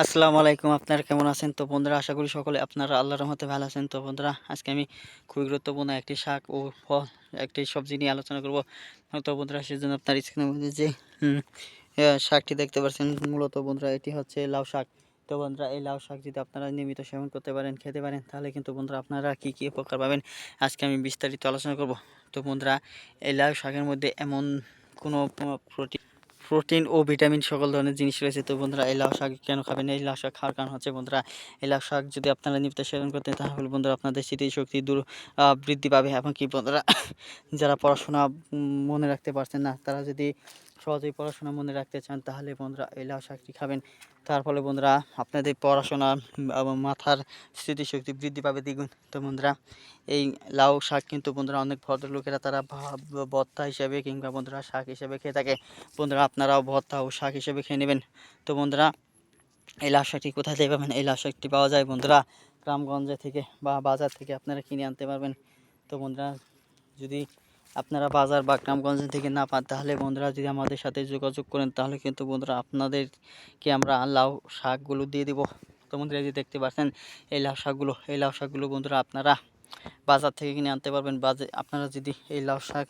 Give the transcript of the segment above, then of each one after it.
আসসালামু আলাইকুম। আপনারা কেমন আছেন? তো বন্ধুরা আশা করি সকলে আপনারা আল্লাহর রহমতে ভালো আছেন। তো বন্ধুরা আজকে আমি খুবই গুরুত্বপূর্ণ একটি শাক ও একটি সবজি নিয়ে আলোচনা করব। তো বন্ধুরা সেজন্য আপনার স্ক্রিনের মধ্যে যে হুম, শাকটি দেখতে পাচ্ছেন মূলত বন্ধুরা এটি হচ্ছে লাউ শাক। তো বন্ধুরা এই লাউ শাক যদি আপনারা নিয়মিত সেবন করতে পারেন, খেতে পারেন তাহলে কিন্তু বন্ধুরা আপনারা কী উপকার পাবেন আজকে আমি বিস্তারিত আলোচনা করব। তো বন্ধুরা এই লাউ শাকের মধ্যে এমন কোনো প্রোটিন ও ভিটামিন সকল ধরনের জিনিস রয়েছে। তো বন্ধুরা এই লাউ শাক কেন খাবেন? এই লাউ শাক খাওয়ার কারণ হচ্ছে বন্ধুরা এই লাউ শাক যদি আপনারা নিয়মিত সেবন করতেন তাহলে বন্ধুরা আপনাদের স্মৃতিশক্তি বৃদ্ধি পাবে এবং কি বন্ধুরা যারা পড়াশোনা মনে রাখতে পারছেন না তারা যদি সহজেই পড়াশোনা মনে রাখতে চান তাহলে বন্ধুরা এই লাউ শাকটি খাবেন। তার ফলে বন্ধুরা আপনাদের পড়াশোনা এবং মাথার স্মৃতিশক্তি বৃদ্ধি পাবে দ্বিগুণ। তো বন্ধুরা এই লাউ শাক কিন্তু বন্ধুরা অনেক ভদ্রলোকেরা তারা ভর্তা হিসেবে কিংবা বন্ধুরা শাক হিসেবে খেয়ে থাকে। বন্ধুরা আপনারাও ভর্তা ও শাক হিসেবে খেয়ে নেবেন। তো বন্ধুরা এই লাউ শাকটি কোথায় থেকে পাবেন? এই লাউ শাকটি পাওয়া যায় বন্ধুরা গ্রামগঞ্জে থেকে বা বাজার থেকে আপনারা কিনে আনতে পারবেন। তো বন্ধুরা যদি আপনারা বাজার বা গ্রামগঞ্জ থেকে না পান তাহলে বন্ধুরা যদি আমাদের সাথে যোগাযোগ করেন তাহলে কিন্তু বন্ধুরা আপনাদেরকে আমরা লাউ শাকগুলো দিয়ে দিব। তো বন্ধুরা যে দেখতে পাচ্ছেন এই লাউ শাকগুলো বন্ধুরা আপনারা বাজার থেকে কিনে আনতে পারবেন। আপনারা যদি এই লাউ শাক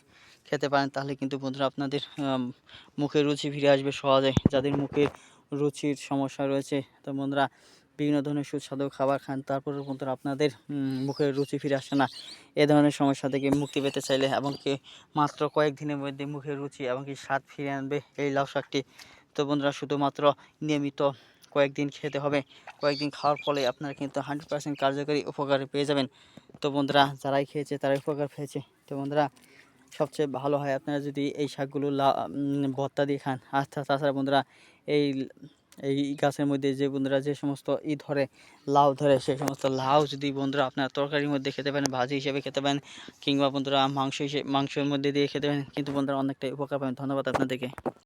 খেতে পারেন তাহলে কিন্তু বন্ধুরা আপনাদের মুখে রুচি ফিরে আসবে সহজে। যাদের মুখে রুচির সমস্যা রয়েছে তো বন্ধুরা বিভিন্ন ধরনের সুস্বাদু খাবার খান তারপরেও বন্ধুরা আপনাদের মুখে রুচি ফিরে আসে না। এ ধরনের সমস্যা থেকে মুক্তি পেতে চাইলে এবং কি মাত্র কয়েকদিনের মধ্যে মুখে রুচি এবং কি স্বাদ ফিরে আনবে এই লাউ শাকটি। তো বন্ধুরা শুধুমাত্র নিয়মিত কয়েকদিন খেতে হবে। কয়েকদিন খাওয়ার ফলে আপনারা কিন্তু 100% কার্যকরী উপকার পেয়ে যাবেন। তো বন্ধুরা যারাই খেয়েছে তারাই উপকার পেয়েছে। তো বন্ধুরা সবচেয়ে ভালো হয় আপনারা যদি এই শাকগুলো ভর্তা দিয়ে খান। তাছাড়া বন্ধুরা এই এই গাছের মধ্যে যে বন্ধুরা যে সমস্ত ধরে লাউ ধরে সেই সমস্ত লাউ যদি বন্ধুরা আপনারা তরকারির মধ্যে খেতে পারেন, ভাজি হিসেবে খেতে পারেন কিংবা বন্ধুরা মাংসের মধ্যে দিয়ে খেতে পারেন কিন্তু বন্ধুরা অনেকটাই উপকার পাবেন। ধন্যবাদ আপনাদেরকে।